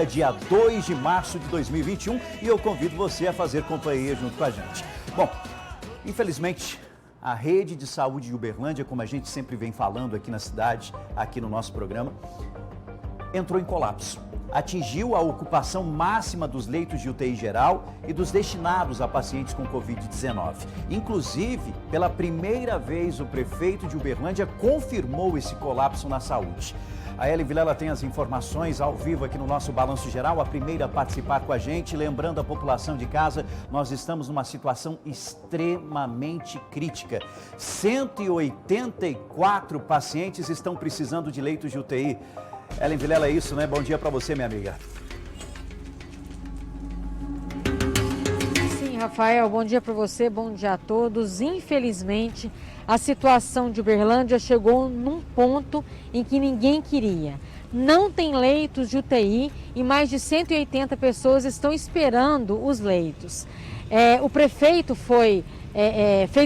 Dia 2 de março de 2021 e eu convido você a fazer companhia junto com a gente. Bom, infelizmente, a rede de saúde de Uberlândia, como a gente sempre vem falando aqui na cidade, aqui no nosso programa, entrou em colapso. Atingiu a ocupação máxima dos leitos de UTI geral e dos destinados a pacientes com Covid-19. Inclusive, pela primeira vez, o prefeito de Uberlândia confirmou esse colapso na saúde. A Ellen Vilela tem as informações ao vivo aqui no nosso Balanço Geral, a primeira a participar com a gente. Lembrando a população de casa, nós estamos numa situação extremamente crítica. 184 pacientes estão precisando de leitos de UTI. Ellen Vilela, é isso, né? Bom dia para você, minha amiga. Sim, Rafael, bom dia para você, bom dia a todos. Infelizmente, a situação de Uberlândia chegou num ponto em que ninguém queria. Não tem leitos de UTI e mais de 180 pessoas estão esperando os leitos. O prefeito fez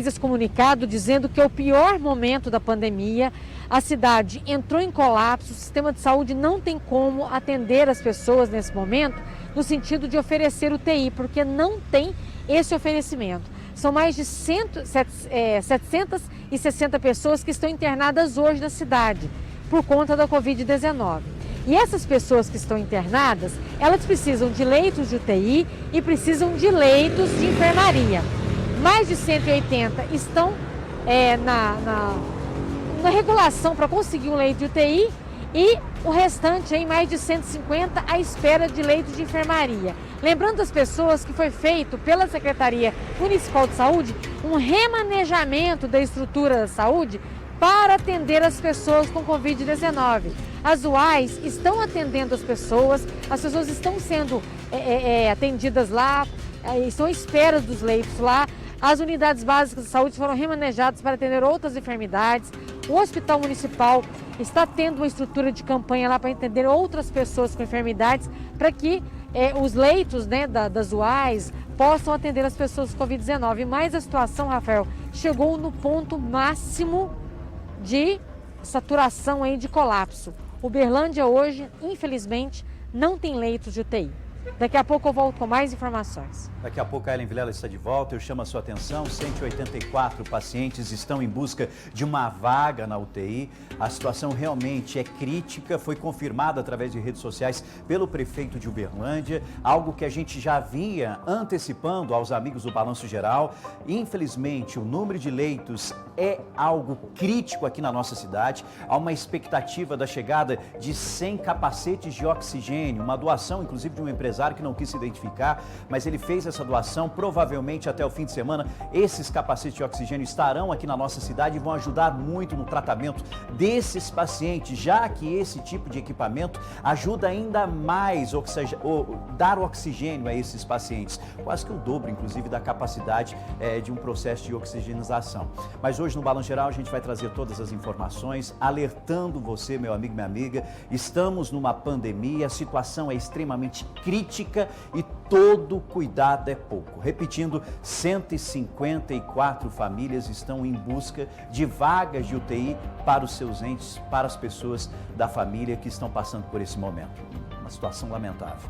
esse comunicado dizendo que é o pior momento da pandemia. A cidade entrou em colapso, o sistema de saúde não tem como atender as pessoas nesse momento, no sentido de oferecer UTI, porque não tem esse oferecimento. São mais de 760 pessoas que estão internadas hoje na cidade, por conta da Covid-19. E essas pessoas que estão internadas, elas precisam de leitos de UTI e precisam de leitos de enfermaria. Mais de 180 estão na regulação para conseguir um leito de UTI e o restante, aí, mais de 150 à espera de leitos de enfermaria. Lembrando as pessoas que foi feito pela Secretaria Municipal de Saúde um remanejamento da estrutura da saúde para atender as pessoas com Covid-19. As UAIs estão atendendo as pessoas estão sendo atendidas lá, estão à espera dos leitos lá. As unidades básicas de saúde foram remanejadas para atender outras enfermidades. O Hospital Municipal está tendo uma estrutura de campanha lá para atender outras pessoas com enfermidades, para que os leitos, né, das UAIs possam atender as pessoas com Covid-19. Mas a situação, Rafael, chegou no ponto máximo de saturação, aí, de colapso. Uberlândia hoje, infelizmente, não tem leitos de UTI. Daqui a pouco eu volto com mais informações. Daqui a pouco a Ellen Vilela está de volta. Eu chamo a sua atenção, 184 pacientes estão em busca de uma vaga na UTI. A situação realmente é crítica, foi confirmada através de redes sociais pelo prefeito de Uberlândia, algo que a gente já vinha antecipando aos amigos do Balanço Geral. Infelizmente, o número de leitos é algo crítico aqui na nossa cidade. Há uma expectativa da chegada de 100 capacetes de oxigênio, uma doação, inclusive, de um empresário que não quis se identificar, mas ele fez essa doação. Provavelmente até o fim de semana esses capacetes de oxigênio estarão aqui na nossa cidade e vão ajudar muito no tratamento desses pacientes, já que esse tipo de equipamento ajuda ainda mais dar oxigênio a esses pacientes, quase que o dobro, inclusive, da capacidade de um processo de oxigenização. Mas hoje no Balanço Geral a gente vai trazer todas as informações, alertando você, meu amigo, minha amiga. Estamos numa pandemia, a situação é extremamente crítica e todo cuidado é pouco. Repetindo, 154 famílias estão em busca de vagas de UTI para os seus entes, para as pessoas da família que estão passando por esse momento. Uma situação lamentável.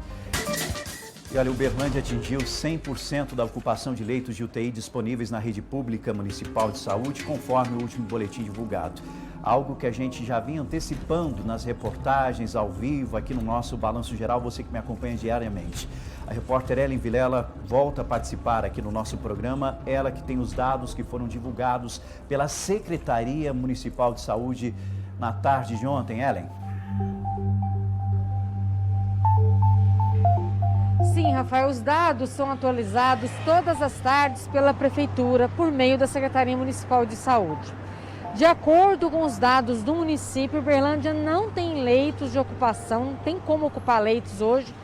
E olha, Uberlândia atingiu 100% da ocupação de leitos de UTI disponíveis na rede pública municipal de saúde, conforme o último boletim divulgado. Algo que a gente já vinha antecipando nas reportagens ao vivo aqui no nosso Balanço Geral, você que me acompanha diariamente. A repórter Ellen Vilela volta a participar aqui no nosso programa, ela que tem os dados que foram divulgados pela Secretaria Municipal de Saúde na tarde de ontem. Ellen? Sim, Rafael, os dados são atualizados todas as tardes pela Prefeitura por meio da Secretaria Municipal de Saúde. De acordo com os dados do município, Uberlândia não tem leitos de ocupação, não tem como ocupar leitos hoje,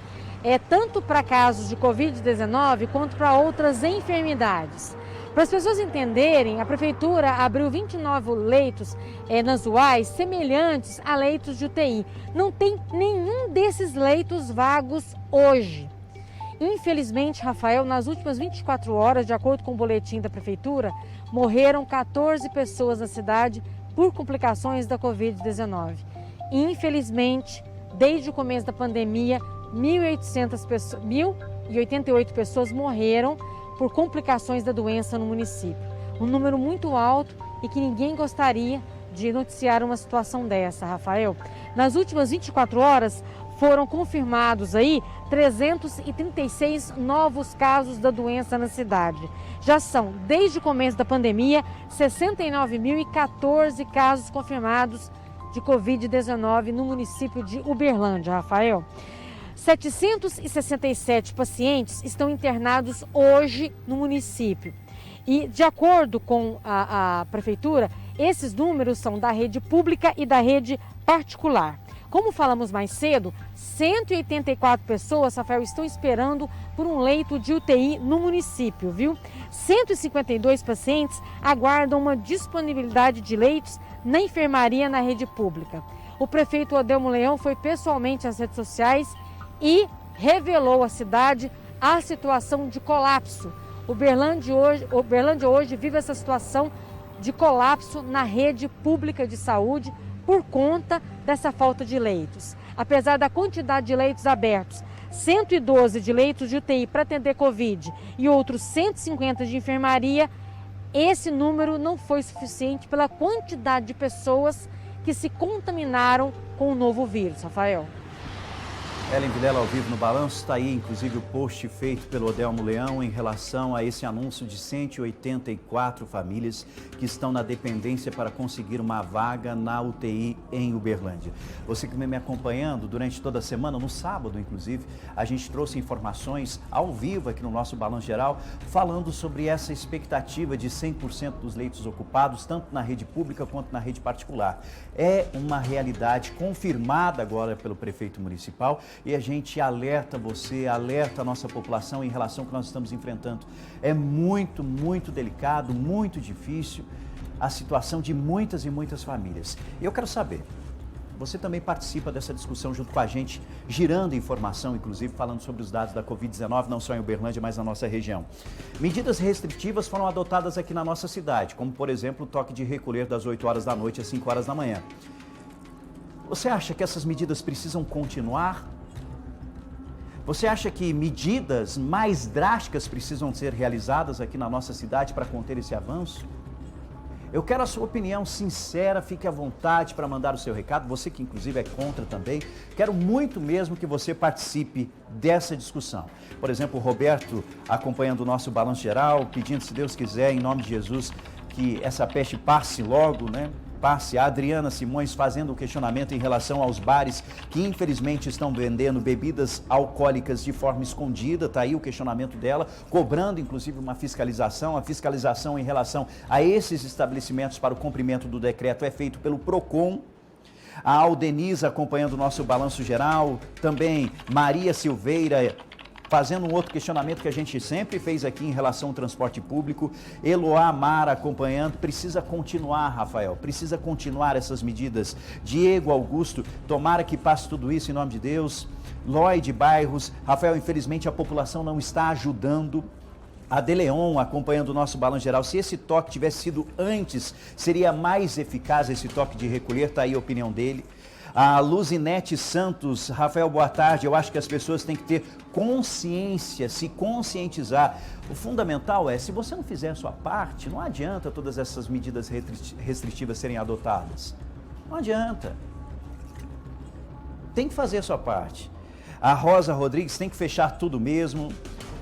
tanto para casos de Covid-19 quanto para outras enfermidades. Para as pessoas entenderem, a Prefeitura abriu 29 leitos nas UAIs semelhantes a leitos de UTI. Não tem nenhum desses leitos vagos hoje. Infelizmente, Rafael, nas últimas 24 horas, de acordo com o boletim da Prefeitura, morreram 14 pessoas na cidade por complicações da Covid-19. Infelizmente, desde o começo da pandemia, 1.088 pessoas morreram por complicações da doença no município. Um número muito alto e que ninguém gostaria de noticiar uma situação dessa, Rafael. Nas últimas 24 horas, foram confirmados aí 336 novos casos da doença na cidade. Já são, desde o começo da pandemia, 69.014 casos confirmados de Covid-19 no município de Uberlândia, Rafael. 767 pacientes estão internados hoje no município. E, de acordo com a prefeitura, esses números são da rede pública e da rede particular. Como falamos mais cedo, 184 pessoas, Rafael, estão esperando por um leito de UTI no município, viu? 152 pacientes aguardam uma disponibilidade de leitos na enfermaria na rede pública. O prefeito Odelmo Leão foi pessoalmente às redes sociais e revelou à cidade a situação de colapso. Uberlândia hoje vive essa situação de colapso na rede pública de saúde por conta dessa falta de leitos. Apesar da quantidade de leitos abertos, 112 de leitos de UTI para atender Covid e outros 150 de enfermaria, esse número não foi suficiente pela quantidade de pessoas que se contaminaram com o novo vírus, Rafael. Ellen Vilela ao vivo no Balanço, está aí inclusive o post feito pelo Odelmo Leão em relação a esse anúncio de 184 famílias que estão na dependência para conseguir uma vaga na UTI em Uberlândia. Você que vem me acompanhando durante toda a semana, no sábado inclusive, a gente trouxe informações ao vivo aqui no nosso Balanço Geral, falando sobre essa expectativa de 100% dos leitos ocupados, tanto na rede pública quanto na rede particular. É uma realidade confirmada agora pelo prefeito municipal. E a gente alerta você, alerta a nossa população em relação ao que nós estamos enfrentando. É muito, muito delicado, muito difícil a situação de muitas e muitas famílias. E eu quero saber, você também participa dessa discussão junto com a gente, girando informação, inclusive falando sobre os dados da Covid-19, não só em Uberlândia, mas na nossa região. Medidas restritivas foram adotadas aqui na nossa cidade, como por exemplo o toque de recolher das 8 horas da noite às 5 horas da manhã. Você acha que essas medidas precisam continuar? Você acha que medidas mais drásticas precisam ser realizadas aqui na nossa cidade para conter esse avanço? Eu quero a sua opinião sincera, fique à vontade para mandar o seu recado, você que inclusive é contra também. Quero muito mesmo que você participe dessa discussão. Por exemplo, o Roberto acompanhando o nosso Balanço Geral, pedindo, se Deus quiser, em nome de Jesus, que essa peste passe logo, né? Passe. A Adriana Simões fazendo o questionamento em relação aos bares que infelizmente estão vendendo bebidas alcoólicas de forma escondida, está aí o questionamento dela, cobrando inclusive uma fiscalização. A fiscalização em relação a esses estabelecimentos para o cumprimento do decreto é feito pelo PROCON. A Aldenise acompanhando o nosso Balanço Geral, também Maria Silveira fazendo um outro questionamento que a gente sempre fez aqui em relação ao transporte público. Eloá Mara acompanhando, precisa continuar, Rafael, precisa continuar essas medidas. Diego Augusto, tomara que passe tudo isso em nome de Deus. Lloyd Bairros, Rafael, infelizmente a população não está ajudando. A Deleon acompanhando o nosso Balanço Geral, se esse toque tivesse sido antes, seria mais eficaz esse toque de recolher, está aí a opinião dele. A Luzinete Santos, Rafael, boa tarde. Eu acho que as pessoas têm que ter consciência, se conscientizar. O fundamental é, se você não fizer a sua parte, não adianta todas essas medidas restritivas serem adotadas. Não adianta. Tem que fazer a sua parte. A Rosa Rodrigues tem que fechar tudo mesmo.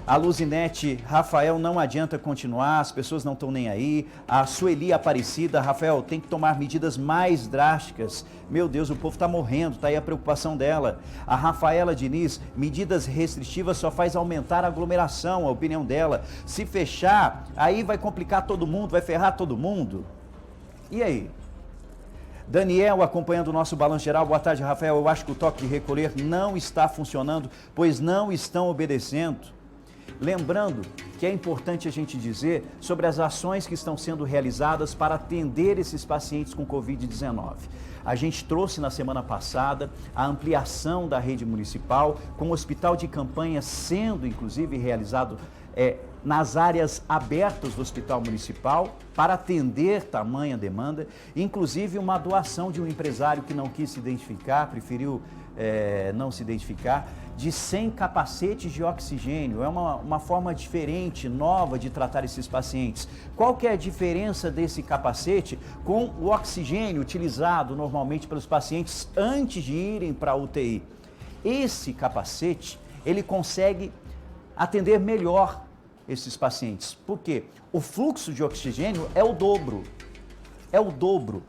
A Luzinete, Rafael, não adianta continuar, as pessoas não estão nem aí. A Sueli Aparecida, Rafael, tem que tomar medidas mais drásticas. Meu Deus, o povo está morrendo, está aí a preocupação dela. A Rafaela Diniz, medidas restritivas só faz aumentar a aglomeração, a opinião dela. Se fechar, aí vai complicar todo mundo, vai ferrar todo mundo. E aí? Daniel acompanhando o nosso Balanço Geral, boa tarde, Rafael. Eu acho que o toque de recolher não está funcionando, pois não estão obedecendo. Lembrando que é importante a gente dizer sobre as ações que estão sendo realizadas para atender esses pacientes com Covid-19. A gente trouxe na semana passada a ampliação da rede municipal, com o hospital de campanha sendo inclusive realizado nas áreas abertas do hospital municipal para atender tamanha demanda, inclusive uma doação de um empresário que não quis se identificar, preferiu não se identificar, de 100 capacetes de oxigênio. É uma forma diferente, nova de tratar esses pacientes. Qual que é a diferença desse capacete com o oxigênio utilizado normalmente pelos pacientes antes de irem para a UTI? Esse capacete, ele consegue atender melhor esses pacientes. Por quê? O fluxo de oxigênio é o dobro. É o dobro.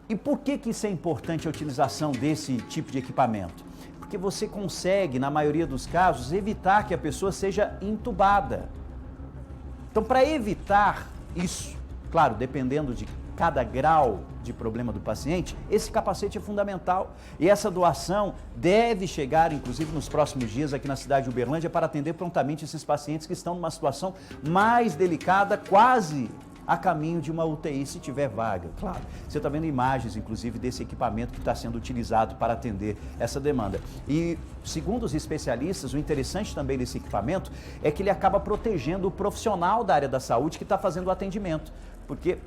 E por que isso é importante, a utilização desse tipo de equipamento? Porque você consegue, na maioria dos casos, evitar que a pessoa seja entubada. Então, para evitar isso, claro, dependendo de cada grau de problema do paciente, esse capacete é fundamental. E essa doação deve chegar, inclusive, nos próximos dias aqui na cidade de Uberlândia para atender prontamente esses pacientes que estão numa situação mais delicada, quase a caminho de uma UTI, se tiver vaga, claro. Você está vendo imagens, inclusive, desse equipamento que está sendo utilizado para atender essa demanda. E, segundo os especialistas, o interessante também desse equipamento é que ele acaba protegendo o profissional da área da saúde que está fazendo o atendimento, porque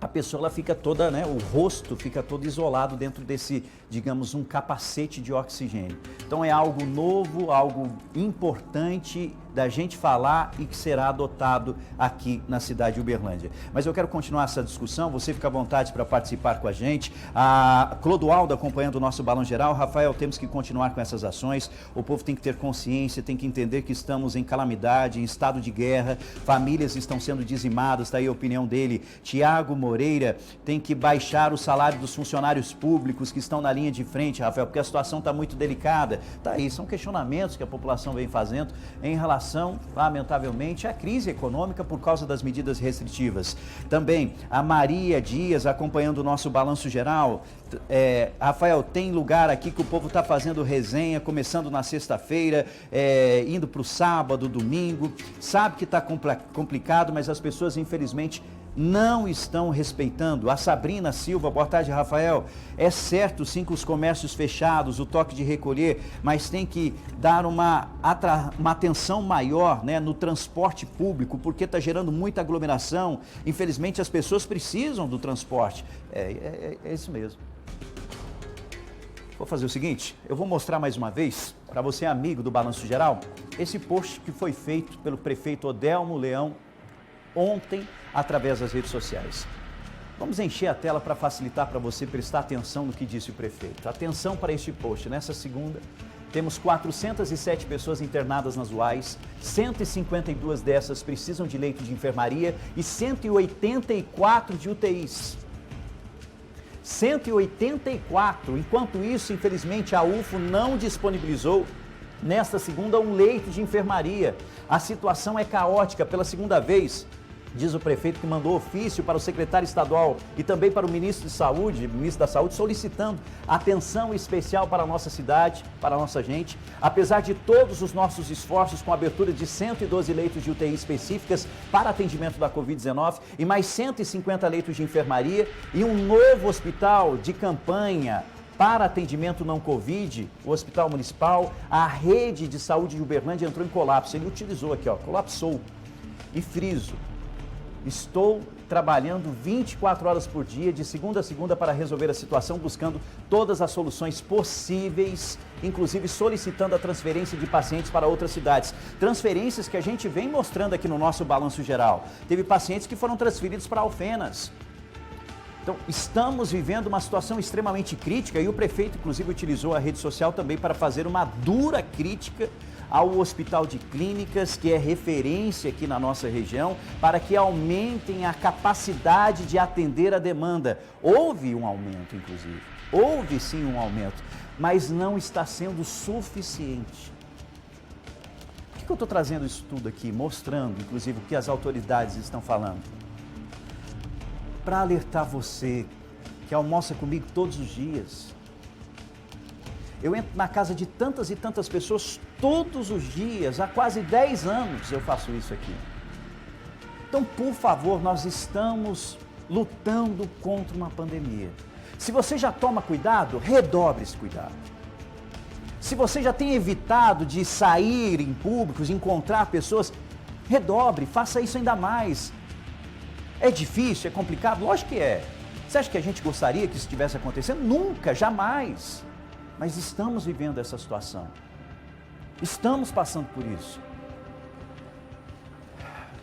a pessoa ela fica toda, o rosto fica todo isolado dentro desse, digamos, um capacete de oxigênio. Então é algo novo, algo importante da gente falar e que será adotado aqui na cidade de Uberlândia. Mas eu quero continuar essa discussão, você fica à vontade para participar com a gente. A Clodoaldo acompanhando o nosso Balão Geral. Rafael, temos que continuar com essas ações, o povo tem que ter consciência, tem que entender que estamos em calamidade, em estado de guerra, famílias estão sendo dizimadas, está aí a opinião dele. Tiago Moreira, tem que baixar o salário dos funcionários públicos que estão na linha de frente, Rafael, porque a situação está muito delicada. Tá aí, são questionamentos que a população vem fazendo em relação, lamentavelmente, à crise econômica por causa das medidas restritivas. Também a Maria Dias acompanhando o nosso Balanço Geral. Rafael, tem lugar aqui que o povo está fazendo resenha, começando na sexta-feira, indo para o sábado, domingo. Sabe que está complicado, mas as pessoas, infelizmente, não estão respeitando. A Sabrina Silva, boa tarde, Rafael. É certo, sim, com os comércios fechados, o toque de recolher, mas tem que dar uma atenção maior, no transporte público, porque está gerando muita aglomeração. Infelizmente, as pessoas precisam do transporte. É isso mesmo. Vou fazer o seguinte, eu vou mostrar mais uma vez, para você amigo do Balanço Geral, esse post que foi feito pelo prefeito Odelmo Leão ontem, através das redes sociais. Vamos encher a tela para facilitar para você prestar atenção no que disse o prefeito. Atenção para este post. Nessa segunda, temos 407 pessoas internadas nas UAIs, 152 dessas precisam de leito de enfermaria e 184 de UTIs. 184. Enquanto isso, infelizmente, a UFO não disponibilizou nesta segunda um leito de enfermaria. A situação é caótica pela segunda vez. Diz o prefeito que mandou ofício para o secretário estadual e também para o ministro da Saúde, solicitando atenção especial para a nossa cidade, para a nossa gente. Apesar de todos os nossos esforços com a abertura de 112 leitos de UTI específicas para atendimento da Covid-19 e mais 150 leitos de enfermaria e um novo hospital de campanha para atendimento não Covid, o Hospital Municipal, a rede de saúde de Uberlândia entrou em colapso. Ele utilizou aqui, colapsou. E friso. Estou trabalhando 24 horas por dia, de segunda a segunda, para resolver a situação, buscando todas as soluções possíveis, inclusive solicitando a transferência de pacientes para outras cidades. Transferências que a gente vem mostrando aqui no nosso Balanço Geral. Teve pacientes que foram transferidos para Alfenas. Então, estamos vivendo uma situação extremamente crítica e o prefeito, inclusive, utilizou a rede social também para fazer uma dura crítica ao Hospital de Clínicas, que é referência aqui na nossa região, para que aumentem a capacidade de atender a demanda. Houve um aumento, inclusive, houve sim um aumento, mas não está sendo suficiente. Por que eu estou trazendo isso tudo aqui, mostrando, inclusive, o que as autoridades estão falando? Para alertar você, que almoça comigo todos os dias. Eu entro na casa de tantas e tantas pessoas todos os dias, há quase 10 anos eu faço isso aqui. Então, por favor, nós estamos lutando contra uma pandemia. Se você já toma cuidado, redobre esse cuidado. Se você já tem evitado de sair em públicos, encontrar pessoas, redobre, faça isso ainda mais. É difícil, é complicado? Lógico que é. Você acha que a gente gostaria que isso estivesse acontecendo? Nunca, jamais. Mas estamos vivendo essa situação. Estamos passando por isso.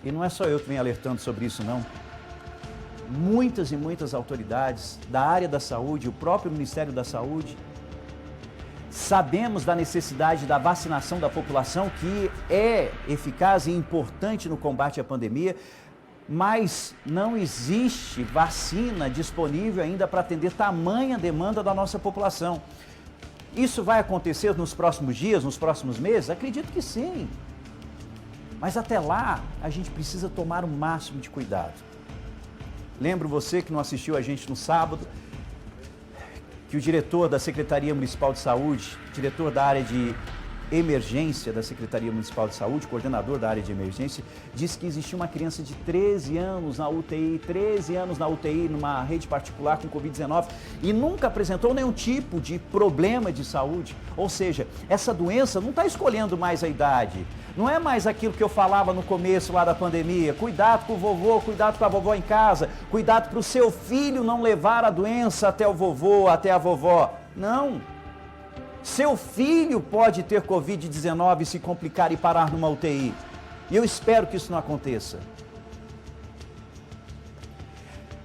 E não é só eu que venho alertando sobre isso, não. Muitas e muitas autoridades da área da saúde, o próprio Ministério da Saúde, sabemos da necessidade da vacinação da população, que é eficaz e importante no combate à pandemia, mas não existe vacina disponível ainda para atender tamanha demanda da nossa população. Isso vai acontecer nos próximos dias, nos próximos meses? Acredito que sim. Mas até lá, a gente precisa tomar o máximo de cuidado. Lembro você que não assistiu a gente no sábado, que o diretor da Secretaria Municipal de Saúde, diretor da área de emergência da Secretaria Municipal de Saúde, coordenador da área de emergência, disse que existia uma criança de 13 anos na UTI, numa rede particular com Covid-19 e nunca apresentou nenhum tipo de problema de saúde. Ou seja, essa doença não está escolhendo mais a idade. Não é mais aquilo que eu falava no começo lá da pandemia. Cuidado com o vovô, cuidado com a vovó em casa, cuidado para o seu filho não levar a doença até o vovô, até a vovó. Não. Seu filho pode ter Covid-19 e se complicar e parar numa UTI. E eu espero que isso não aconteça.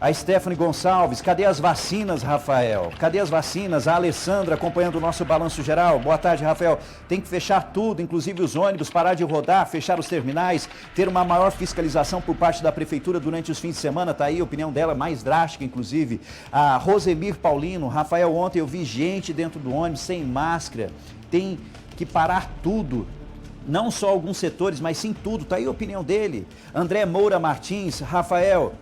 A Stephanie Gonçalves, cadê as vacinas, Rafael? Cadê as vacinas? A Alessandra acompanhando o nosso balanço geral. Boa tarde, Rafael. Tem que fechar tudo, inclusive os ônibus, parar de rodar, fechar os terminais, ter uma maior fiscalização por parte da prefeitura durante os fins de semana. Tá aí a opinião dela, mais drástica, inclusive. A Rosemir Paulino, Rafael, ontem eu vi gente dentro do ônibus sem máscara. Tem que parar tudo. Não só alguns setores, mas sim tudo. Tá aí a opinião dele. André Moura Martins, Rafael...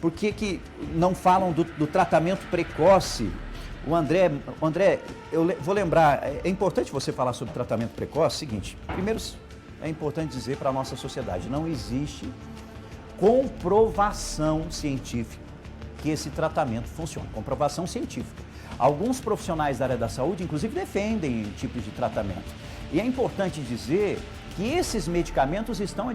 por que não falam do tratamento precoce? O André, eu vou lembrar, é importante você falar sobre tratamento precoce. Seguinte, primeiro é importante dizer para a nossa sociedade, não existe comprovação científica que esse tratamento funcione, comprovação científica. Alguns profissionais da área da saúde, inclusive, defendem tipos de tratamento. E é importante dizer que esses medicamentos estão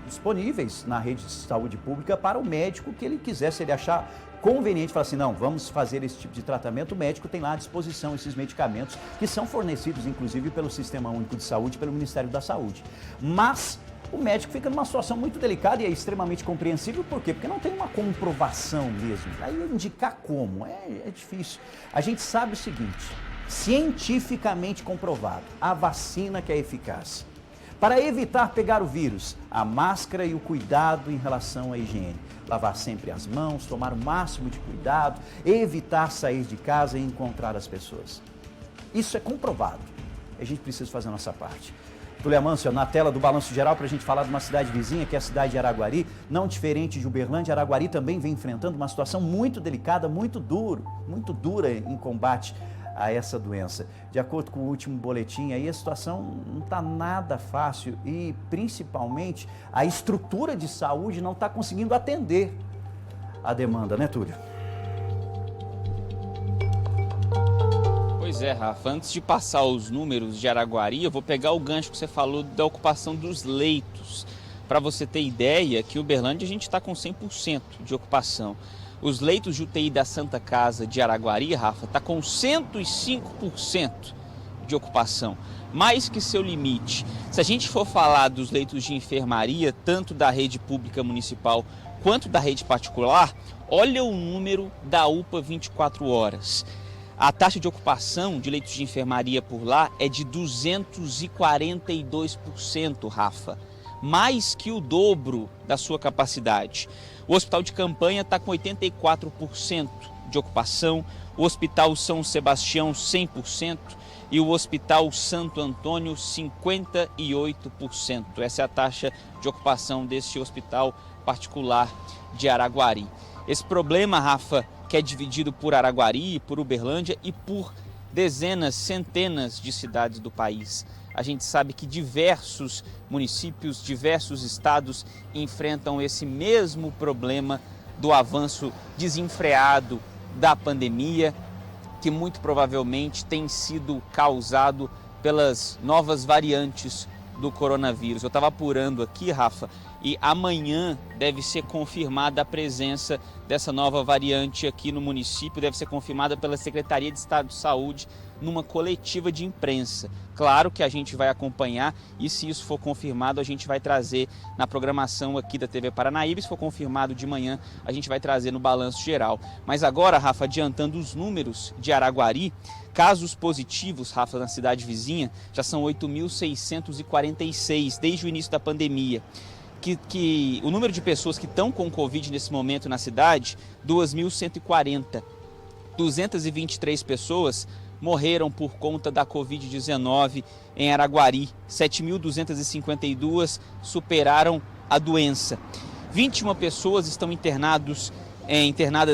disponíveis na rede de saúde pública para o médico que ele quiser, se ele achar conveniente, falar assim, não, vamos fazer esse tipo de tratamento, o médico tem lá à disposição esses medicamentos que são fornecidos, inclusive, pelo Sistema Único de Saúde, pelo Ministério da Saúde. Mas o médico fica numa situação muito delicada e é extremamente compreensível, por quê? Porque não tem uma comprovação mesmo. Aí indicar como? É difícil. A gente sabe o seguinte, cientificamente comprovado, a vacina que é eficaz. Para evitar pegar o vírus, a máscara e o cuidado em relação à higiene. Lavar sempre as mãos, tomar o máximo de cuidado, evitar sair de casa e encontrar as pessoas. Isso é comprovado. A gente precisa fazer a nossa parte. Túlio Amâncio, na tela do Balanço Geral, para a gente falar de uma cidade vizinha, que é a cidade de Araguari, não diferente de Uberlândia. Araguari também vem enfrentando uma situação muito delicada, muito dura em combate a essa doença. De acordo com o último boletim, aí a situação não está nada fácil e, principalmente, a estrutura de saúde não está conseguindo atender a demanda, né, Túlio? Pois é, Rafa, antes de passar os números de Araguari, eu vou pegar o gancho que você falou da ocupação dos leitos. Para você ter ideia, que em Uberlândia a gente está com 100% de ocupação. Os leitos de UTI da Santa Casa de Araguari, Rafa, está com 105% de ocupação, mais que seu limite. Se a gente for falar dos leitos de enfermaria, tanto da rede pública municipal quanto da rede particular, olha o número da UPA 24 horas. A taxa de ocupação de leitos de enfermaria por lá é de 242%, Rafa, mais que o dobro da sua capacidade. O Hospital de Campanha está com 84% de ocupação, o Hospital São Sebastião 100% e o Hospital Santo Antônio 58%. Essa é a taxa de ocupação desse hospital particular de Araguari. Esse problema, Rafa, que é dividido por Araguari, por Uberlândia e por dezenas, centenas de cidades do país. A gente sabe que diversos municípios, diversos estados enfrentam esse mesmo problema do avanço desenfreado da pandemia, que muito provavelmente tem sido causado pelas novas variantes do coronavírus. Eu estava apurando aqui, Rafa, e amanhã deve ser confirmada a presença dessa nova variante aqui no município, deve ser confirmada pela Secretaria de Estado de Saúde numa coletiva de imprensa. Claro que a gente vai acompanhar e, se isso for confirmado, a gente vai trazer na programação aqui da TV Paranaíba. Se for confirmado de manhã, a gente vai trazer no balanço geral. Mas agora, Rafa, adiantando os números de Araguari, casos positivos, Rafa, na cidade vizinha, já são 8.646 desde o início da pandemia. Que o número de pessoas que estão com Covid nesse momento na cidade, 2.140. 223 pessoas morreram por conta da Covid-19 em Araguari. 7.252 superaram a doença. 21 pessoas estão internadas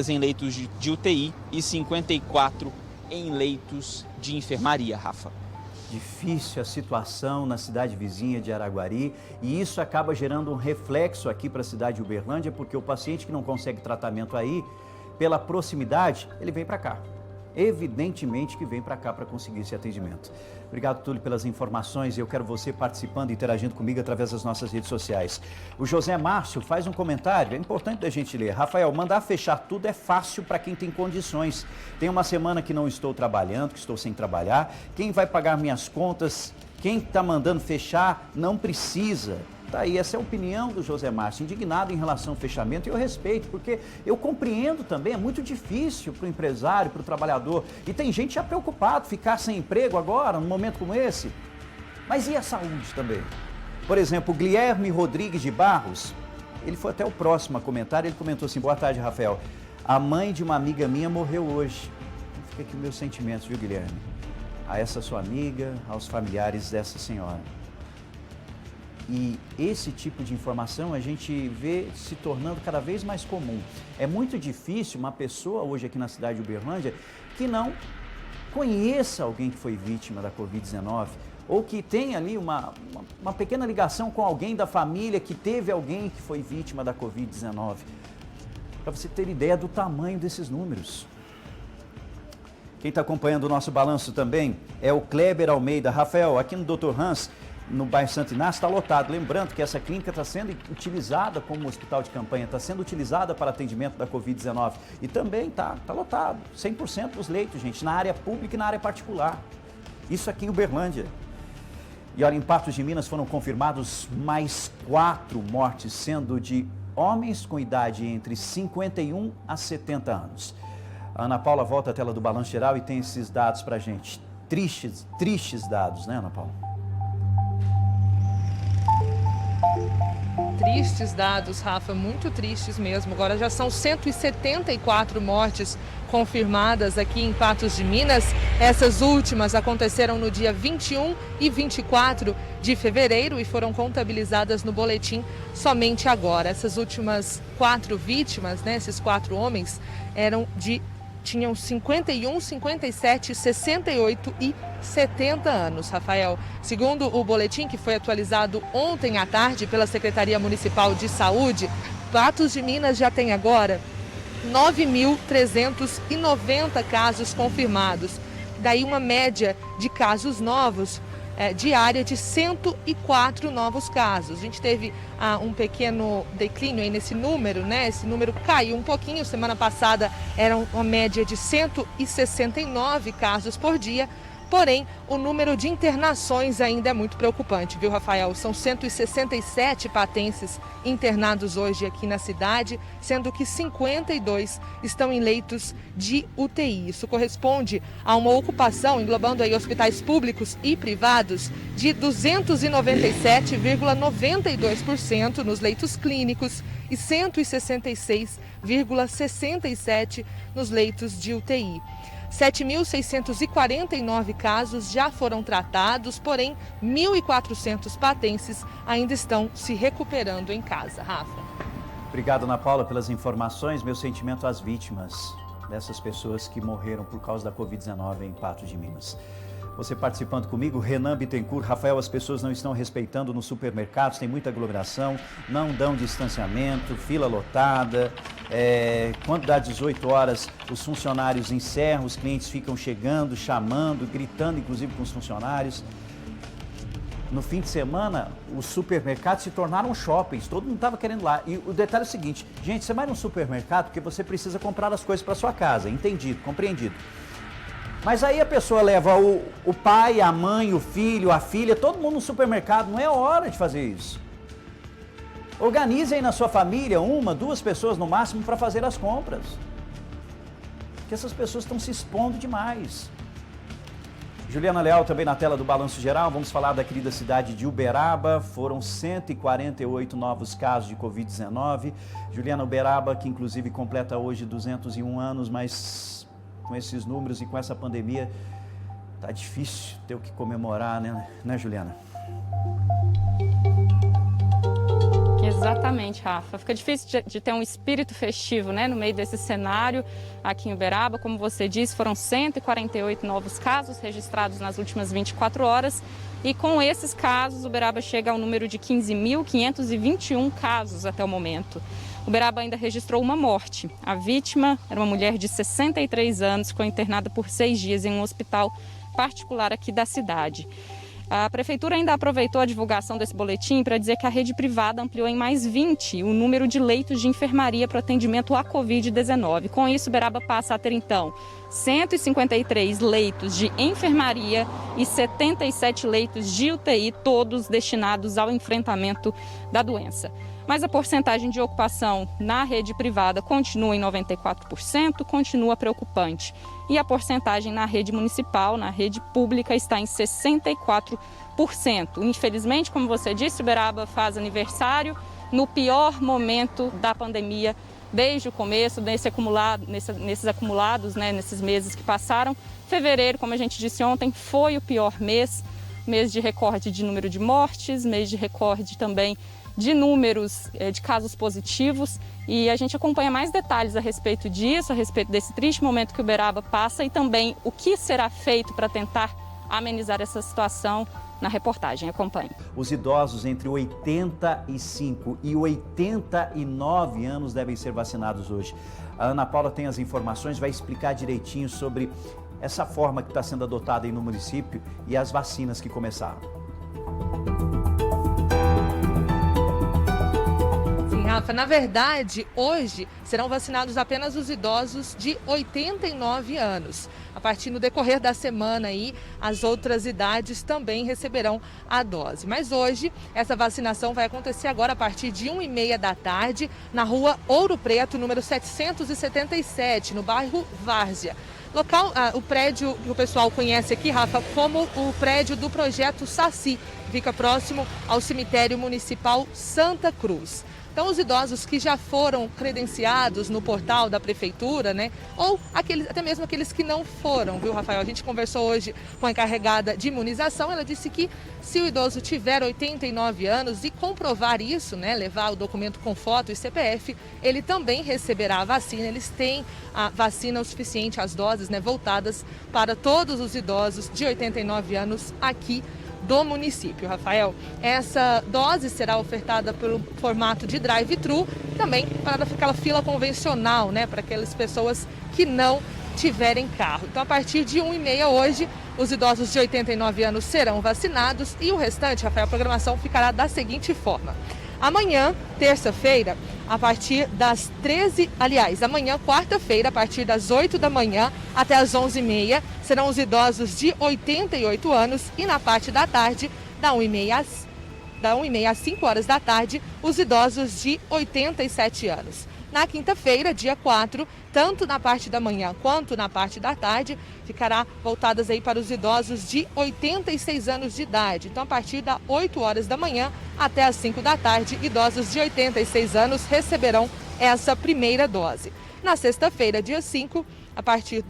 em leitos de UTI e 54 em leitos de enfermaria, Rafa. Difícil a situação na cidade vizinha de Araguari, e isso acaba gerando um reflexo aqui para a cidade de Uberlândia, porque o paciente que não consegue tratamento aí, pela proximidade, ele vem para cá. Evidentemente que vem para cá para conseguir esse atendimento. Obrigado, Túlio, pelas informações, e eu quero você participando e interagindo comigo através das nossas redes sociais. O José Márcio faz um comentário, é importante da gente ler. Rafael, mandar fechar tudo é fácil para quem tem condições. Tem uma semana que não estou trabalhando, que estou sem trabalhar. Quem vai pagar minhas contas? Quem está mandando fechar não precisa. Tá aí, essa é a opinião do José Márcio, indignado em relação ao fechamento, e eu respeito, porque eu compreendo também, é muito difícil para o empresário, para o trabalhador, e tem gente já preocupado, ficar sem emprego agora, num momento como esse. Mas e a saúde também? Por exemplo, o Guilherme Rodrigues de Barros, ele foi até o próximo a comentar, ele comentou assim: boa tarde, Rafael, a mãe de uma amiga minha morreu hoje. Fica aqui meus sentimentos, viu, Guilherme? A essa sua amiga, aos familiares dessa senhora. E esse tipo de informação a gente vê se tornando cada vez mais comum. É muito difícil uma pessoa hoje aqui na cidade de Uberlândia que não conheça alguém que foi vítima da Covid-19 ou que tenha ali uma pequena ligação com alguém da família que teve alguém que foi vítima da Covid-19. Para você ter ideia do tamanho desses números. Quem está acompanhando o nosso balanço também é o Kleber Almeida. Rafael, aqui no Dr. Hans, no bairro Santo Inácio, está lotado. Lembrando que essa clínica está sendo utilizada como hospital de campanha, está sendo utilizada para atendimento da Covid-19. E também está lotado, 100% dos leitos, gente, na área pública e na área particular. Isso aqui em Uberlândia. E olha, em Patos de Minas foram confirmados mais 4 mortes, sendo de homens com idade entre 51 a 70 anos. A Ana Paula volta à tela do Balanço Geral e tem esses dados para a gente. Tristes dados, né, Ana Paula? Tristes dados, Rafa, muito tristes mesmo. Agora já são 174 mortes confirmadas aqui em Patos de Minas. Essas últimas aconteceram no dia 21 e 24 de fevereiro e foram contabilizadas no boletim somente agora. Essas últimas 4 vítimas, né, esses 4 homens, tinham 51, 57, 68 e 70 anos, Rafael. Segundo o boletim que foi atualizado ontem à tarde pela Secretaria Municipal de Saúde, Patos de Minas já tem agora 9.390 casos confirmados. Daí uma média de casos novos diária de 104 novos casos. A gente teve um pequeno declínio aí nesse número, né? Esse número caiu um pouquinho. Semana passada era uma média de 169 casos por dia. Porém, o número de internações ainda é muito preocupante, viu, Rafael? São 167 patenses internados hoje aqui na cidade, sendo que 52 estão em leitos de UTI. Isso corresponde a uma ocupação, englobando aí hospitais públicos e privados, de 297,92% nos leitos clínicos e 166,67% nos leitos de UTI. 7.649 casos já foram tratados, porém 1.400 patenses ainda estão se recuperando em casa. Rafa. Obrigado, Ana Paula, pelas informações. Meu sentimento às vítimas dessas pessoas que morreram por causa da Covid-19 em Patos de Minas. Você participando comigo, Renan Bittencourt. Rafael, as pessoas não estão respeitando nos supermercados, tem muita aglomeração, não dão distanciamento, fila lotada. Quando dá 18 horas, os funcionários encerram, os clientes ficam chegando, chamando, gritando, inclusive com os funcionários. no fim de semana, os supermercados se tornaram shoppings, todo mundo estava querendo ir lá. E o detalhe é o seguinte, gente, você vai num supermercado porque você precisa comprar as coisas para sua casa, entendido, compreendido. Mas aí a pessoa leva o pai, a mãe, o filho, a filha, todo mundo no supermercado, não é hora de fazer isso. Organize aí na sua família 1, 2 pessoas no máximo para fazer as compras. Porque essas pessoas estão se expondo demais. Juliana Leal também na tela do Balanço Geral, vamos falar da querida cidade de Uberaba, foram 148 novos casos de Covid-19. Juliana, Uberaba, que inclusive completa hoje 201 anos, mas com esses números e com essa pandemia, tá difícil ter o que comemorar, né Juliana? Exatamente, Rafa. Fica difícil de ter um espírito festivo, né, no meio desse cenário aqui em Uberaba. Como você disse, foram 148 novos casos registrados nas últimas 24 horas. E com esses casos, Uberaba chega ao número de 15.521 casos até o momento. Uberaba ainda registrou uma morte. A vítima era uma mulher de 63 anos que foi internada por 6 dias em um hospital particular aqui da cidade. A Prefeitura ainda aproveitou a divulgação desse boletim para dizer que a rede privada ampliou em mais 20 o número de leitos de enfermaria para atendimento à Covid-19. Com isso, Uberaba passa a ter, então, 153 leitos de enfermaria e 77 leitos de UTI, todos destinados ao enfrentamento da doença. Mas a porcentagem de ocupação na rede privada continua em 94%, continua preocupante. E a porcentagem na rede municipal, na rede pública, está em 64%. Infelizmente, como você disse, Uberaba faz aniversário no pior momento da pandemia, desde o começo, nesses acumulados, né, nesses meses que passaram. Fevereiro, como a gente disse ontem, foi o pior mês de recorde de número de mortes, mês de recorde também de números de casos positivos, e a gente acompanha mais detalhes a respeito disso, a respeito desse triste momento que o Uberaba passa e também o que será feito para tentar amenizar essa situação na reportagem. Acompanhe. Os idosos entre 85 e 89 anos devem ser vacinados hoje. A Ana Paula tem as informações, vai explicar direitinho sobre essa forma que está sendo adotada aí no município e as vacinas que começaram. Rafa, na verdade, hoje serão vacinados apenas os idosos de 89 anos. A partir do decorrer da semana aí, as outras idades também receberão a dose. Mas hoje, essa vacinação vai acontecer agora a partir de 1h30 da tarde, na rua Ouro Preto, número 777, no bairro Várzea. Local, o prédio que o pessoal conhece aqui, Rafa, como o prédio do projeto Saci, fica próximo ao cemitério municipal Santa Cruz. Então, os idosos que já foram credenciados no portal da prefeitura, né? Ou até mesmo aqueles que não foram, viu, Rafael? A gente conversou hoje com a encarregada de imunização, ela disse que se o idoso tiver 89 anos e comprovar isso, né? Levar o documento com foto e CPF, ele também receberá a vacina. Eles têm a vacina o suficiente, as doses, né? Voltadas para todos os idosos de 89 anos aqui do município, Rafael. Essa dose será ofertada pelo formato de drive-thru, também para aquela fila convencional, né, para aquelas pessoas que não tiverem carro. Então, a partir de 1h30 hoje, os idosos de 89 anos serão vacinados e o restante, Rafael, a programação ficará da seguinte forma. Amanhã, terça-feira, a partir das 13, amanhã, quarta-feira, a partir das 8 da manhã até as 11h30, serão os idosos de 88 anos e na parte da tarde, da 1h30 às 5 horas da tarde, os idosos de 87 anos. Na quinta-feira, dia 4, tanto na parte da manhã quanto na parte da tarde, ficará voltadas aí para os idosos de 86 anos de idade. Então, a partir das 8 horas da manhã até as 5 da tarde, idosos de 86 anos receberão essa primeira dose. Na sexta-feira, dia 5, a partir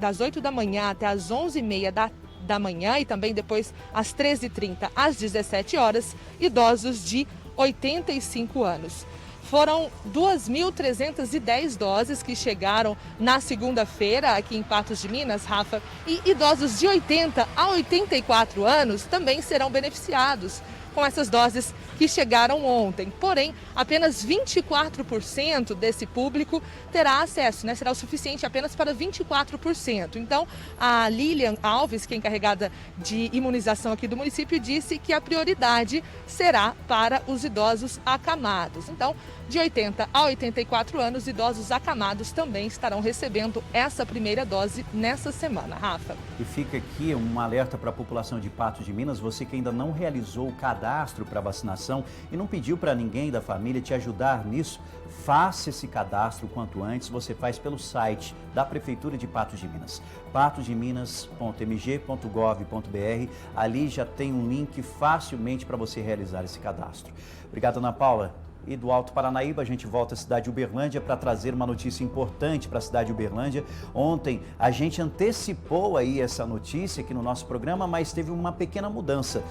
das 8 da manhã até as 11h30 da manhã e também depois às 13h30 às 17 horas, idosos de 85 anos. Foram 2.310 doses que chegaram na segunda-feira aqui em Patos de Minas, Rafa, e idosos de 80 a 84 anos também serão beneficiados com essas doses que chegaram ontem. Porém, apenas 24% desse público terá acesso, né? Será o suficiente apenas para 24%. Então, a Lilian Alves, que é encarregada de imunização aqui do município, disse que a prioridade será para os idosos acamados. Então, de 80 a 84 anos, idosos acamados também estarão recebendo essa primeira dose nessa semana. Rafa. E fica aqui um alerta para a população de Patos de Minas, você que ainda não realizou o cadastro para vacinação e não pediu para ninguém da família te ajudar nisso, faça esse cadastro o quanto antes. Você faz pelo site da Prefeitura de Patos de Minas, patosdeminas.mg.gov.br. Ali já tem um link facilmente para você realizar esse cadastro. Obrigado, Ana Paula. E do Alto Paranaíba, a gente volta à cidade de Uberlândia para trazer uma notícia importante para a cidade de Uberlândia. Ontem a gente antecipou aí essa notícia aqui no nosso programa, mas teve uma pequena mudança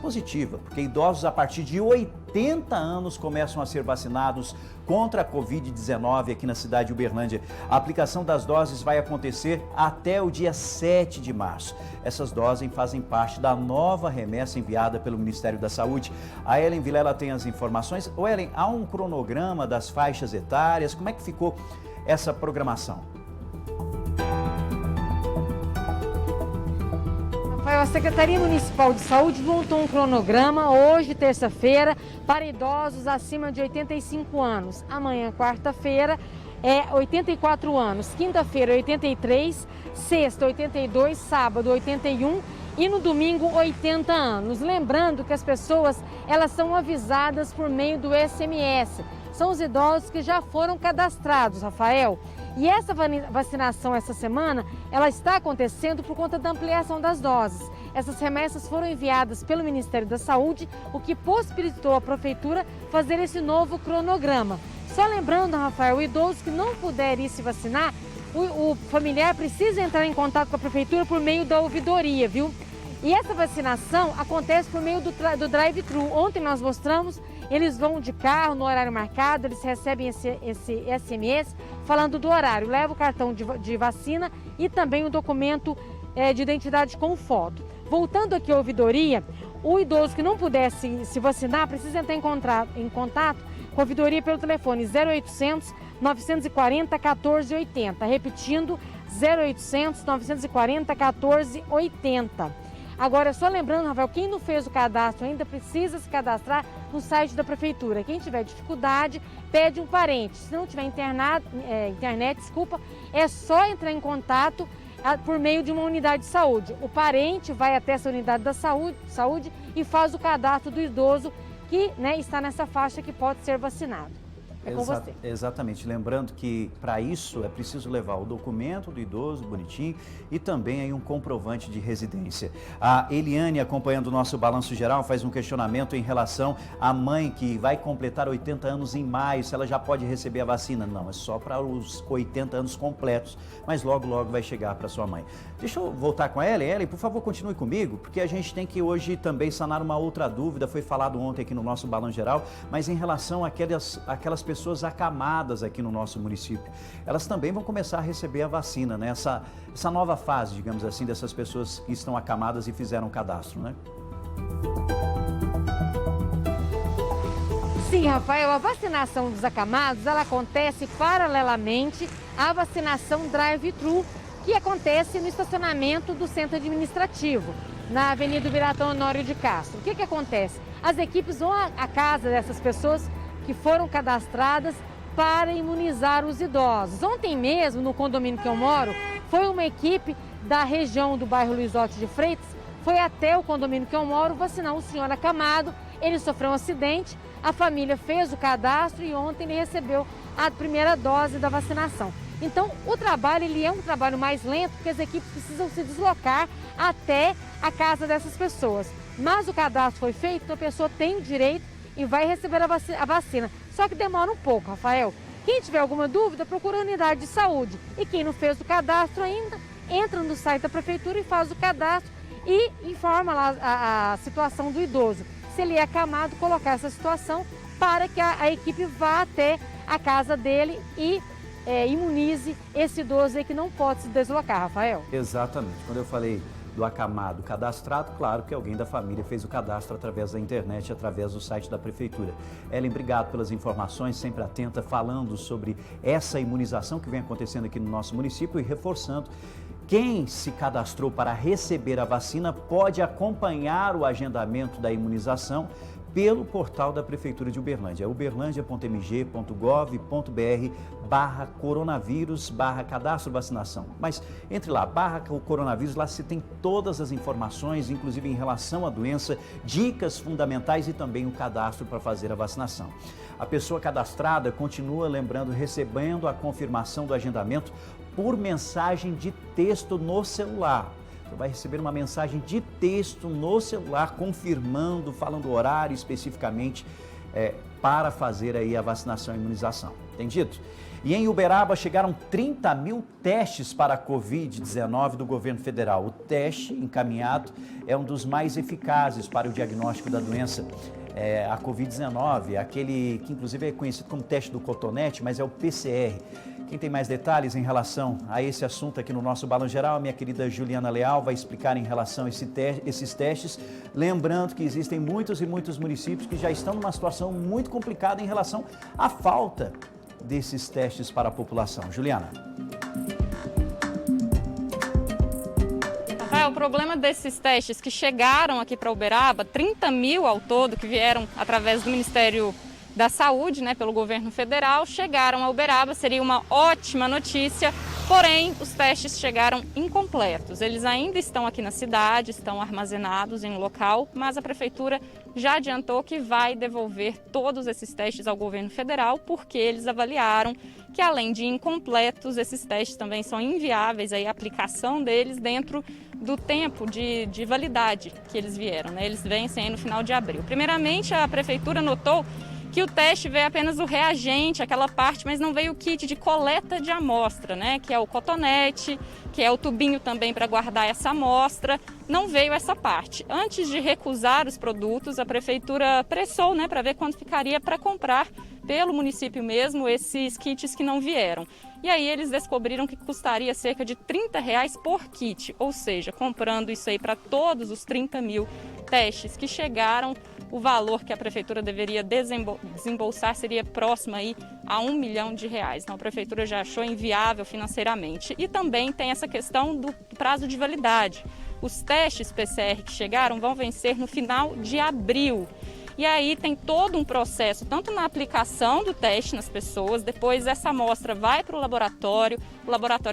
positiva, porque idosos a partir de 80 anos começam a ser vacinados contra a Covid-19 aqui na cidade de Uberlândia. A aplicação das doses vai acontecer até o dia 7 de março. Essas doses fazem parte da nova remessa enviada pelo Ministério da Saúde. A Ellen Vilela tem as informações. Ô Ellen, há um cronograma das faixas etárias? Como é que ficou essa programação? A Secretaria Municipal de Saúde montou um cronograma hoje, terça-feira, para idosos acima de 85 anos. Amanhã, quarta-feira, é 84 anos. Quinta-feira, 83. Sexta, 82. Sábado, 81. E no domingo, 80 anos. Lembrando que as pessoas, elas são avisadas por meio do SMS. São os idosos que já foram cadastrados, Rafael. E essa vacinação essa semana, ela está acontecendo por conta da ampliação das doses. Essas remessas foram enviadas pelo Ministério da Saúde, o que possibilitou a Prefeitura fazer esse novo cronograma. Só lembrando, Rafael, o idoso que não puder ir se vacinar, o familiar precisa entrar em contato com a Prefeitura por meio da ouvidoria, viu? E essa vacinação acontece por meio do drive-thru. Ontem nós mostramos, eles vão de carro no horário marcado, eles recebem esse SMS falando do horário. Leva o cartão de vacina e também o documento de identidade com foto. Voltando aqui à ouvidoria, o idoso que não puder se vacinar precisa entrar em contato com a ouvidoria pelo telefone 0800 940 1480. Repetindo, 0800 940 1480. Agora, só lembrando, Rafael, quem não fez o cadastro ainda precisa se cadastrar no site da Prefeitura. Quem tiver dificuldade, pede um parente. Se não tiver internet, é só entrar em contato por meio de uma unidade de saúde. O parente vai até essa unidade da saúde e faz o cadastro do idoso que está nessa faixa que pode ser vacinado. É com você. Exatamente. Lembrando que para isso é preciso levar o documento do idoso bonitinho e também aí um comprovante de residência. A Eliane, acompanhando o nosso balanço geral, faz um questionamento em relação à mãe que vai completar 80 anos em maio, se ela já pode receber a vacina. Não, é só para os 80 anos completos, mas logo vai chegar para sua mãe. Deixa eu voltar com a Ellen. Ellen, por favor, continue comigo, porque a gente tem que hoje também sanar uma outra dúvida. Foi falado ontem aqui no nosso balanço geral, mas em relação àquelas pessoas acamadas aqui no nosso município. Elas também vão começar a receber a vacina, né? Essa nova fase, digamos assim, dessas pessoas que estão acamadas e fizeram o cadastro, né? Sim, Rafael, a vacinação dos acamados, ela acontece paralelamente à vacinação drive-thru, que acontece no estacionamento do centro administrativo, na Avenida Biratã Honório de Castro. O que acontece? As equipes vão à casa dessas pessoas que foram cadastradas para imunizar os idosos. Ontem mesmo, no condomínio que eu moro, foi uma equipe da região do bairro Luiz Otto de Freitas, foi até o condomínio que eu moro vacinar um senhor acamado. Ele sofreu um acidente, a família fez o cadastro e ontem ele recebeu a primeira dose da vacinação. Então, o trabalho é um trabalho mais lento, porque as equipes precisam se deslocar até a casa dessas pessoas. Mas o cadastro foi feito, então a pessoa tem o direito e vai receber a vacina. Só que demora um pouco, Rafael. Quem tiver alguma dúvida, procura a unidade de saúde. E quem não fez o cadastro ainda, entra no site da Prefeitura e faz o cadastro e informa lá a situação do idoso. Se ele é acamado, colocar essa situação para que a equipe vá até a casa dele e imunize esse idoso aí que não pode se deslocar, Rafael. Exatamente. Quando eu falei do acamado cadastrado, claro que alguém da família fez o cadastro através da internet, através do site da Prefeitura. Ellen, obrigado pelas informações, sempre atenta, falando sobre essa imunização que vem acontecendo aqui no nosso município e reforçando. Quem se cadastrou para receber a vacina pode acompanhar o agendamento da imunização pelo portal da Prefeitura de Uberlândia, uberlândia.mg.gov.br/coronavírus/cadastro vacinação. Mas entre lá, /coronavírus, lá se tem todas as informações, inclusive em relação à doença, dicas fundamentais e também o cadastro para fazer a vacinação. A pessoa cadastrada continua, lembrando, recebendo a confirmação do agendamento por mensagem de texto no celular. Você vai receber uma mensagem de texto no celular confirmando, falando o horário especificamente para fazer aí a vacinação e imunização. Entendido? E em Uberaba chegaram 30 mil testes para a Covid-19 do governo federal. O teste encaminhado é um dos mais eficazes para o diagnóstico da doença. A Covid-19, aquele que inclusive é conhecido como teste do cotonete, mas é o PCR. Quem tem mais detalhes em relação a esse assunto aqui no nosso Balanço Geral, a minha querida Juliana Leal vai explicar em relação a esses testes. Lembrando que existem muitos e muitos municípios que já estão numa situação muito complicada em relação à falta desses testes para a população. Juliana. O problema desses testes que chegaram aqui para Uberaba, 30 mil ao todo, que vieram através do Ministério da Saúde, pelo governo federal, chegaram a Uberaba, seria uma ótima notícia, porém os testes chegaram incompletos. Eles ainda estão aqui na cidade, estão armazenados em um local, mas a Prefeitura já adiantou que vai devolver todos esses testes ao governo federal, porque eles avaliaram que, além de incompletos, esses testes também são inviáveis, a aplicação deles dentro do tempo de validade que eles vieram, Eles vencem aí no final de abril. Primeiramente, a Prefeitura notou que o teste veio apenas o reagente, aquela parte, mas não veio o kit de coleta de amostra, que é o cotonete, que é o tubinho também para guardar essa amostra, não veio essa parte. Antes de recusar os produtos, a Prefeitura pressou, para ver quanto ficaria para comprar pelo município mesmo esses kits que não vieram. E aí eles descobriram que custaria cerca de R$30 por kit, ou seja, comprando isso aí para todos os 30 mil testes que chegaram, o valor que a Prefeitura deveria desembolsar seria próximo aí a R$1 milhão. Então a Prefeitura já achou inviável financeiramente. E também tem essa questão do prazo de validade. Os testes PCR que chegaram vão vencer no final de abril. E aí tem todo um processo, tanto na aplicação do teste nas pessoas, depois essa amostra vai para o laboratório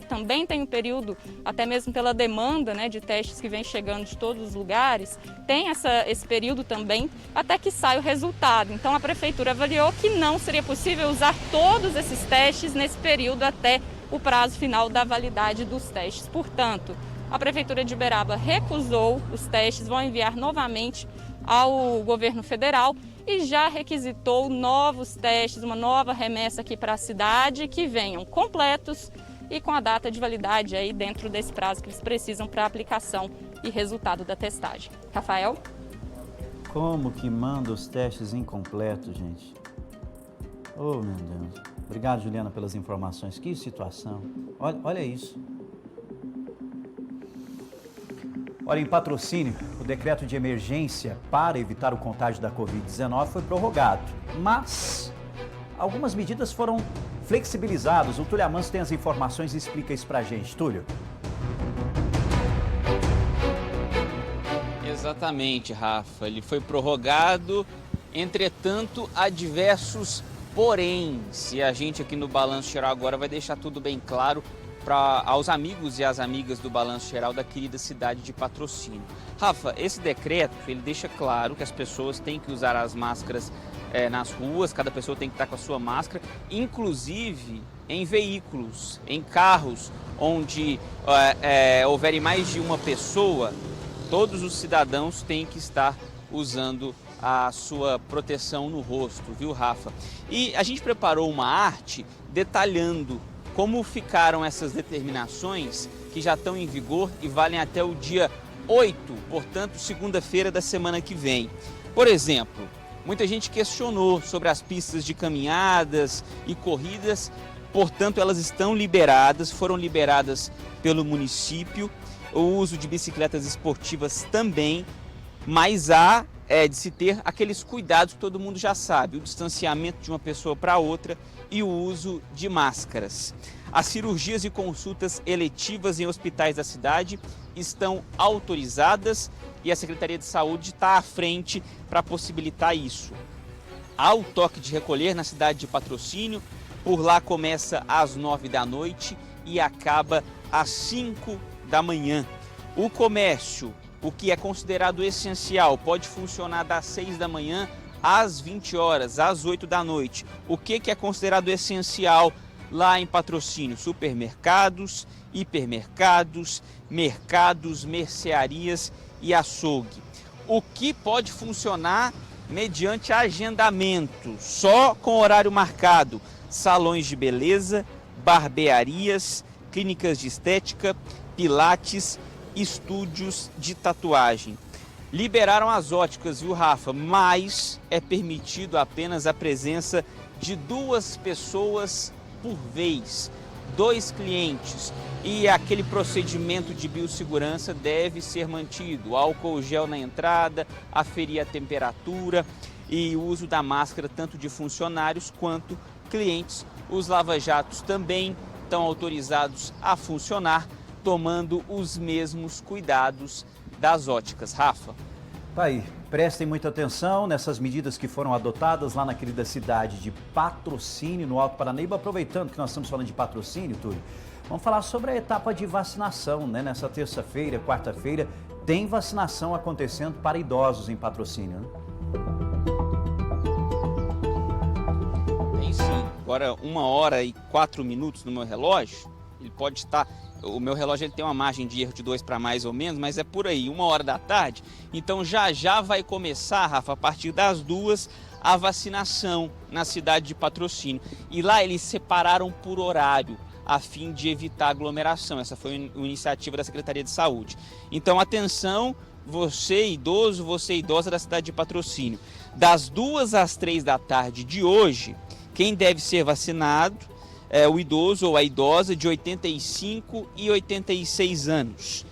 também tem um período, até mesmo pela demanda de testes que vem chegando de todos os lugares, tem esse período também até que sai o resultado. Então a Prefeitura avaliou que não seria possível usar todos esses testes nesse período até o prazo final da validade dos testes. Portanto, a Prefeitura de Uberaba recusou os testes, vão enviar novamente ao governo federal e já requisitou novos testes, uma nova remessa aqui para a cidade, que venham completos e com a data de validade aí dentro desse prazo que eles precisam para aplicação e resultado da testagem. Rafael? Como que manda os testes incompletos, gente? Oh, meu Deus. Obrigado, Juliana, pelas informações. Que situação. Olha isso. Olha, em Patrocínio, o decreto de emergência para evitar o contágio da Covid-19 foi prorrogado, mas algumas medidas foram flexibilizadas. O Túlio Amanso tem as informações e explica isso pra gente. Túlio. Exatamente, Rafa. Ele foi prorrogado, entretanto, há diversos poréns. E a gente aqui no Balanço Geral agora vai deixar tudo bem claro aos amigos e às amigas do Balanço Geral da querida cidade de Patrocínio. Rafa, esse decreto, ele deixa claro que as pessoas têm que usar as máscaras nas ruas, cada pessoa tem que estar com a sua máscara, inclusive em veículos, em carros, onde houverem mais de uma pessoa, todos os cidadãos têm que estar usando a sua proteção no rosto, viu, Rafa? E a gente preparou uma arte detalhando como ficaram essas determinações que já estão em vigor e valem até o dia 8, portanto, segunda-feira da semana que vem. Por exemplo, muita gente questionou sobre as pistas de caminhadas e corridas, portanto, elas estão liberadas, foram liberadas pelo município o uso de bicicletas esportivas também, mas há de se ter aqueles cuidados que todo mundo já sabe, o distanciamento de uma pessoa para outra e o uso de máscaras. As cirurgias e consultas eletivas em hospitais da cidade estão autorizadas e a Secretaria de Saúde está à frente para possibilitar isso. Há o toque de recolher na cidade de Patrocínio, por lá começa às 9 da noite e acaba às 5 da manhã. O comércio, o que é considerado essencial, pode funcionar das 6 da manhã às 20 horas, às 8 da noite. O que é considerado essencial lá em Patrocínio? Supermercados, hipermercados, mercados, mercearias e açougue. O que pode funcionar mediante agendamento, só com horário marcado? Salões de beleza, barbearias, clínicas de estética, pilates, estúdios de tatuagem. Liberaram as óticas, viu, Rafa? Mas é permitido apenas a presença de 2 pessoas por vez, 2 clientes. E aquele procedimento de biossegurança deve ser mantido. Álcool gel na entrada, aferir a temperatura e o uso da máscara tanto de funcionários quanto clientes. Os lava-jatos também estão autorizados a funcionar, tomando os mesmos cuidados das óticas. Rafa. Tá aí, prestem muita atenção nessas medidas que foram adotadas lá na querida cidade de Patrocínio, no Alto Paranaíba. Aproveitando que nós estamos falando de patrocínio, Túlio, vamos falar sobre a etapa de vacinação, né? Nessa terça-feira, quarta-feira, tem vacinação acontecendo para idosos em Patrocínio, né? Tem sim. Agora, 1h04 no meu relógio, ele pode estar... O meu relógio ele tem uma margem de erro de 2 para mais ou menos, mas é por aí, 1h da tarde. Então já vai começar, Rafa, a partir das 2h, a vacinação na cidade de Patrocínio. E lá eles separaram por horário, a fim de evitar aglomeração. Essa foi uma iniciativa da Secretaria de Saúde. Então, atenção, você idoso, você idosa da cidade de Patrocínio. Das 2 às 3 da tarde de hoje, quem deve ser vacinado é o idoso ou a idosa de 85 e 86 anos.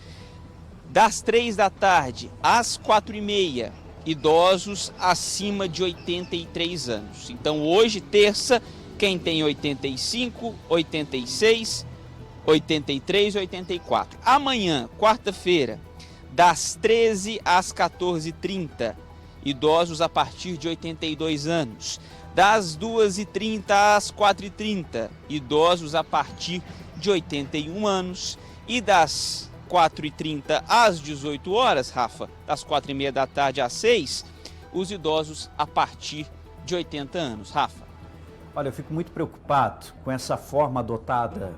Das 3 da tarde às 4h30, idosos acima de 83 anos. Então hoje, terça, quem tem 85, 86, 83 e 84. Amanhã, quarta-feira, das 13 às 14h30, idosos a partir de 82 anos. Das 2h30 às 4h30, idosos a partir de 81 anos. E das 4h30 às 18 horas, Rafa, das 4h30 da tarde às 6, os idosos a partir de 80 anos. Rafa. Olha, eu fico muito preocupado com essa forma adotada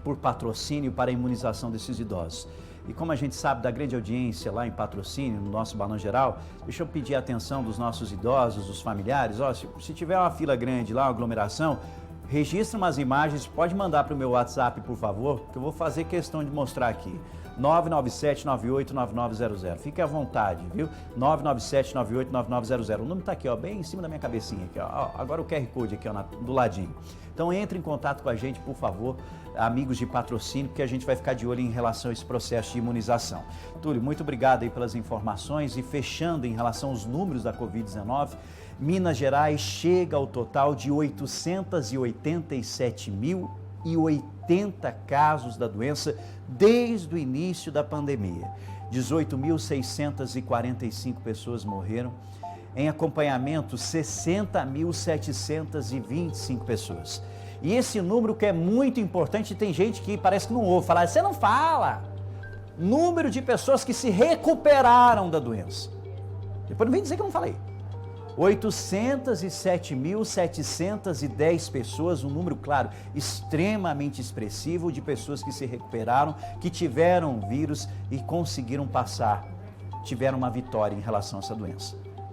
por Patrocínio para a imunização desses idosos. E como a gente sabe da grande audiência lá em Patrocínio, no nosso Balão Geral, deixa eu pedir a atenção dos nossos idosos, dos familiares. Ó, se tiver uma fila grande lá, uma aglomeração, registra umas imagens, pode mandar para o meu WhatsApp, por favor, que eu vou fazer questão de mostrar aqui. 997-989900. Fique à vontade, viu? 997-989900. O número está aqui, ó, bem em cima da minha cabecinha aqui, ó. Agora o QR Code aqui, ó, do ladinho. Então entre em contato com a gente, por favor, amigos de Patrocínio, porque a gente vai ficar de olho em relação a esse processo de imunização. Túlio, muito obrigado aí pelas informações. E fechando em relação aos números da Covid-19, Minas Gerais chega ao total de 887.080 casos da doença desde o início da pandemia. 18.645 pessoas morreram. Em acompanhamento, 60.725 pessoas. E esse número que é muito importante, tem gente que parece que não ouve falar, você não fala. Número de pessoas que se recuperaram da doença. Depois não vem dizer que eu não falei. 807.710 pessoas, um número, claro, extremamente expressivo de pessoas que se recuperaram, que tiveram o vírus e conseguiram passar, tiveram uma vitória em relação a essa doença.